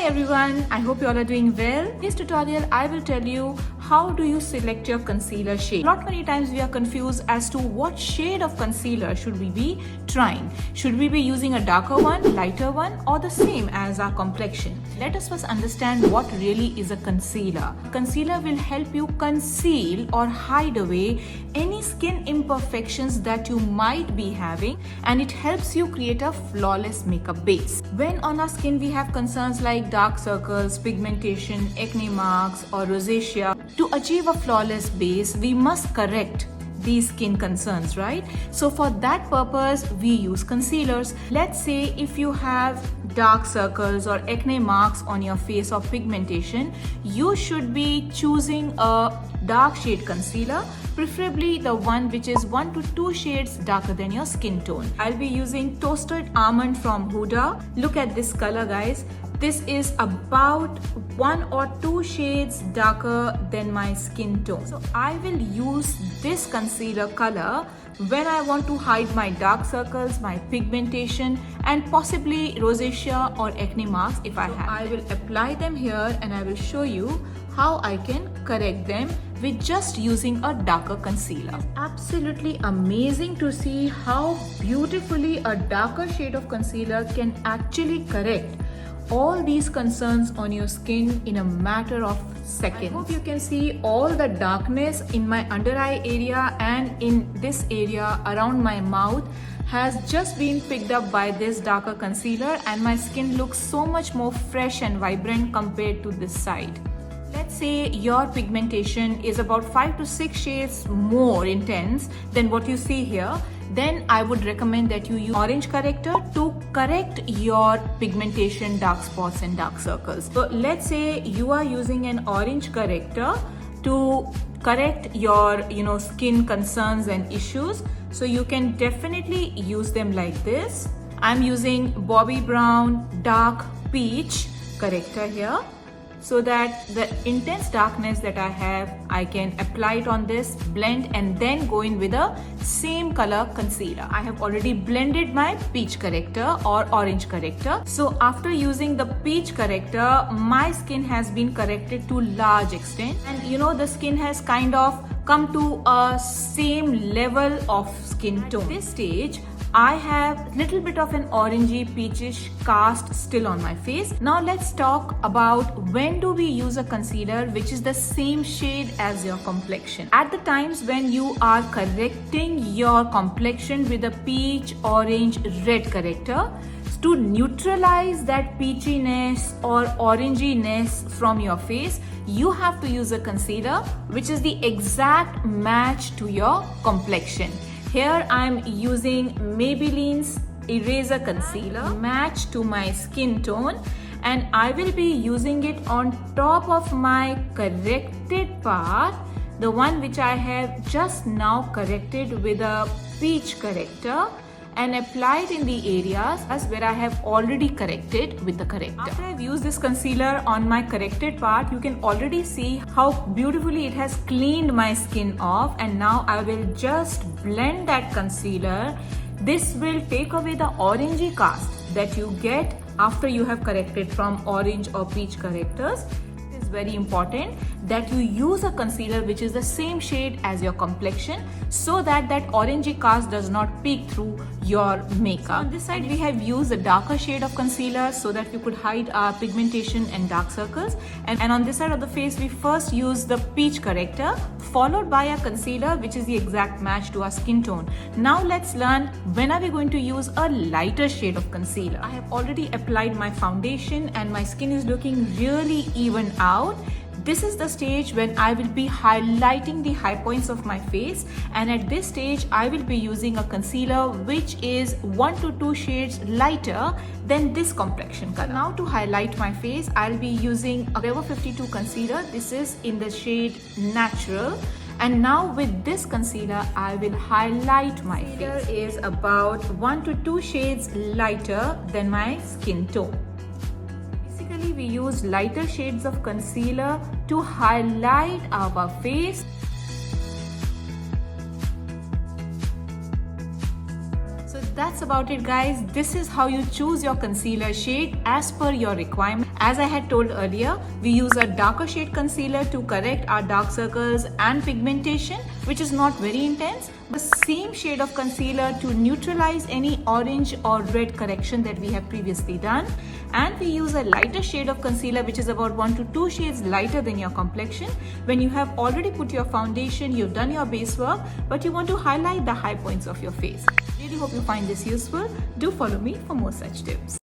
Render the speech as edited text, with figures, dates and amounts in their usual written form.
Hi everyone, I hope you all are doing well. In this tutorial, I will tell you how do you select your concealer shade. Not many times we are confused as to what shade of concealer should we be trying. Should we be using a darker one, lighter one, or the same as our complexion? Let us first understand what really is a concealer. Concealer will help you conceal or hide away any skin imperfections that you might be having, and it helps you create a flawless makeup base. When on our skin we have concerns like dark circles, pigmentation, acne marks, or rosacea, to achieve a flawless base, we must correct these skin concerns, right? So for that purpose, we use concealers. Let's say if you have dark circles or acne marks on your face or pigmentation, you should be choosing a dark shade concealer, preferably the one which is 1 to 2 shades darker than your skin tone. I'll be using Toasted Almond from Huda. Look at this color, guys. This is about 1 or 2 shades darker than my skin tone. So I will use this concealer color when I want to hide my dark circles, my pigmentation, and possibly rosacea or acne marks if I have. I will apply them here and I will show you how I can correct them with just using a darker concealer. It's absolutely amazing to see how beautifully a darker shade of concealer can actually correct all these concerns on your skin in a matter of seconds. I hope you can see all the darkness in my under eye area and in this area around my mouth has just been picked up by this darker concealer, and my skin looks so much more fresh and vibrant compared to this side. Let's say your pigmentation is about 5 to 6 shades more intense than what you see here. Then I would recommend that you use orange corrector to correct your pigmentation, dark spots and dark circles. So let's say you are using an orange corrector to correct your skin concerns and issues. So you can definitely use them like this. I'm using Bobbi Brown Dark Peach corrector here, so that the intense darkness that I have, I can apply it on this, blend, and then go in with a same color concealer. I have already blended my peach corrector or orange corrector. So after using the peach corrector, my skin has been corrected to large extent, and the skin has kind of come to a same level of skin tone. At this stage, I have little bit of an orangey peachish cast still on my face. Now let's talk about when do we use a concealer which is the same shade as your complexion. At the times when you are correcting your complexion with a peach, orange, red corrector, to neutralize that peachiness or oranginess from your face, you have to use a concealer which is the exact match to your complexion. Here I'm using Maybelline's Eraser Concealer, match to my skin tone, and I will be using it on top of my corrected part, the one which I have just now corrected with a peach corrector, and applied in the areas as where I have already corrected with the corrector. After I've used this concealer on my corrected part, you can already see how beautifully it has cleaned my skin off, and now I will just blend that concealer. This will take away the orangey cast that you get after you have corrected from orange or peach correctors. It is very important that you use a concealer which is the same shade as your complexion, so that that orangey cast does not peek through your makeup. So on this side we have used a darker shade of concealer so that we could hide our pigmentation and dark circles, and on this side of the face we first use the peach corrector followed by a concealer which is the exact match to our skin tone. Now let's learn when are we going to use a lighter shade of concealer. I have already applied my foundation and my skin is looking really even out. This is the stage when I will be highlighting the high points of my face, and at this stage I will be using a concealer which is 1 to 2 shades lighter than this complexion color. Now to highlight my face, I'll be using a Forever 52 concealer. This is in the shade Natural, and now with this concealer I will highlight my face. Concealer is about 1 to 2 shades lighter than my skin tone. We use lighter shades of concealer to highlight our face. So that's about it, guys. This is how you choose your concealer shade as per your requirement. As I had told earlier, we use a darker shade concealer to correct our dark circles and pigmentation, which is not very intense. The same shade of concealer to neutralize any orange or red correction that we have previously done. And we use a lighter shade of concealer, which is about 1 to 2 shades lighter than your complexion. When you have already put your foundation, you've done your base work, but you want to highlight the high points of your face. Really hope you find this useful. Do follow me for more such tips.